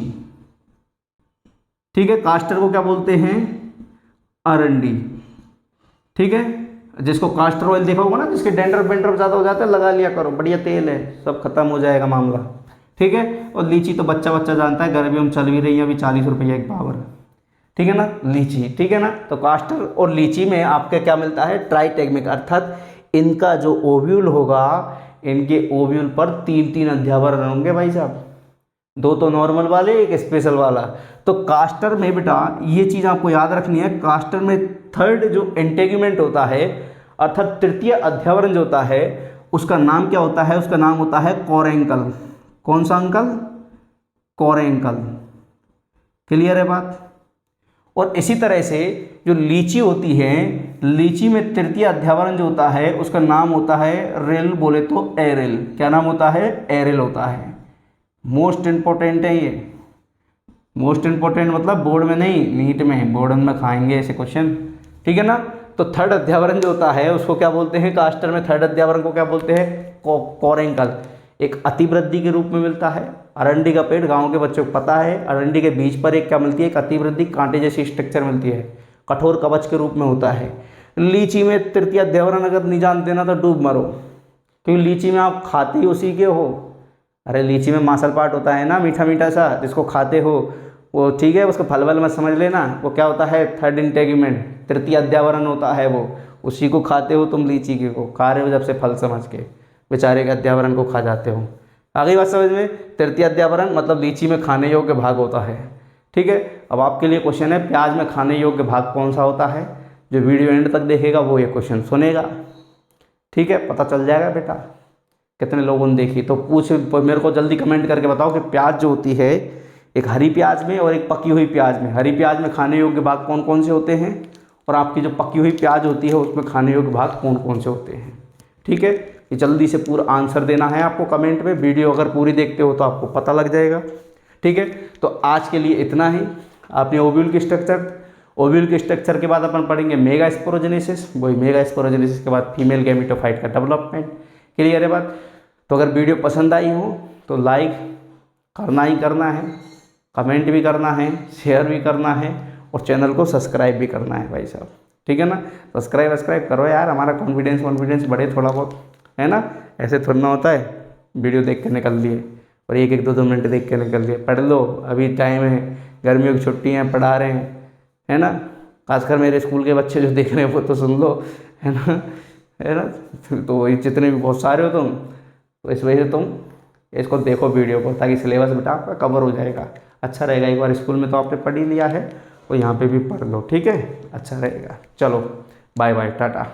ठीक है, कास्टर को क्या बोलते हैं, अरंडी। ठीक है, जिसको कास्टर ऑयल देखा होगा ना, जिसके डेंड्रफ वेंड्रफ ज़्यादा हो जाता है, लगा लिया करो, बढ़िया तेल है, सब खत्म हो जाएगा मामला। ठीक है, और लीची तो बच्चा बच्चा जानता है, गर्मियों में चल भी रही है अभी 40 रुपये एक पावर। ठीक है ना, लीची। ठीक है ना, तो कास्टर और लीची में आपके क्या मिलता है, ट्राइटेगमिक, अर्थात इनका जो ओव्यूल होगा, इनके ओव्यूल पर तीन अध्यावरण होंगे भाई साहब, दो तो नॉर्मल वाले, एक स्पेशल वाला। तो कास्टर में बेटा ये चीज़ आपको याद रखनी है, कास्टर में थर्ड जो इंटेग्यूमेंट होता है, अर्थात तृतीय अध्यावरण जो होता है, उसका नाम क्या होता है, उसका नाम होता है कोरेंकल। कौन सा अंकल, कोरेंकल। क्लियर है बात। और इसी तरह से जो लीची होती है, लीची में तृतीय अध्यावरण जो होता है उसका नाम होता है रेल, बोले तो एरेल। क्या नाम होता है, एरेल होता है। मोस्ट इंपॉर्टेंट है ये, मोस्ट इंपॉर्टेंट मतलब बोर्ड में नहीं, नीट में, बोर्ड में खाएंगे ऐसे क्वेश्चन। ठीक है ना, तो थर्ड अध्यावरण जो होता है उसको क्या बोलते हैं, कास्टर में थर्ड अध्यावरण को क्या बोलते हैं, कोरेंकल। एक अतिवृद्धि के रूप में मिलता है। अरंडी का पेड़ गांव के बच्चों को पता है, अरंडी के बीज पर एक क्या मिलती है, एक अतिवृद्धि कांटे जैसी स्ट्रक्चर मिलती है, कठोर कवच के रूप में होता है। लीची में तृतीय अध्यावरण अगर नहीं जानते ना तो डूब मरो, क्योंकि लीची में आप खाते ही उसी के हो। अरे लीची में मासल पार्ट होता है ना, मीठा मीठा सा, जिसको खाते हो वो, ठीक है, उसको फल वल मत समझ लेना, वो क्या होता है, थर्ड इंटेग्यूमेंट, तृतीय अध्यावरण होता है वो, उसी को खाते हो तुम, लीची के को खा रहे हो जब से फल समझ के, बेचारे के अध्यावरण को खा जाते हो। आगे बात समझ में, तृतीय अध्यावरण मतलब लीची में खाने योग्य भाग होता है। ठीक है, अब आपके लिए क्वेश्चन है, प्याज में खाने योग्य भाग कौन सा होता है, जो वीडियो एंड तक देखेगा वो ये क्वेश्चन सुनेगा। ठीक है, पता चल जाएगा बेटा कितने लोगों ने देखी। तो पूछ मेरे को जल्दी कमेंट करके बताओ कि प्याज जो होती है, एक हरी प्याज में और एक पकी हुई प्याज में, हरी प्याज में खाने योग्य भाग कौन कौन से होते हैं, और आपकी जो पकी हुई प्याज होती है उसमें खाने योग्य भाग कौन कौन से होते हैं। ठीक है, ये जल्दी से पूरा आंसर देना है आपको कमेंट में, वीडियो अगर पूरी देखते हो तो आपको पता लग जाएगा। ठीक है, तो आज के लिए इतना ही। आपने ओव्यूल की स्ट्रक्चर, ओव्यूल के स्ट्रक्चर के बाद अपन पढ़ेंगे मेगा स्पोरोजेनेसिस, वही मेगा स्पोरोजेनेसिस के बाद फीमेल गैमेटोफाइट का डेवलपमेंट। क्लियर है बात। तो अगर वीडियो पसंद आई हो तो लाइक करना ही करना है, कमेंट भी करना है, शेयर भी करना है, और चैनल को सब्सक्राइब भी करना है भाई साहब। ठीक है ना, सब्सक्राइब करो यार, हमारा कॉन्फिडेंस बढ़े थोड़ा बहुत, है ना। ऐसे थोड़ा ना होता है, वीडियो देख के निकल लिए और एक 2 मिनट देख के निकल लिए, पढ़ लो, अभी टाइम है, गर्मियों की छुट्टी हैं, पढ़ा रहे हैं, है ना। खासकर मेरे स्कूल के बच्चे जो देख रहे हैं वो तो सुन लो, है ना। तो जितने भी बहुत सारे हो तुम, तो इस वजह से तुम इसको देखो वीडियो को, ताकि सिलेबस बेटा आपका कवर हो जाएगा, अच्छा रहेगा। एक बार स्कूल में तो आपने पढ़ ही लिया है, तो यहाँ पे भी पढ़ लो, ठीक है, अच्छा रहेगा। चलो बाय बाय, टाटा।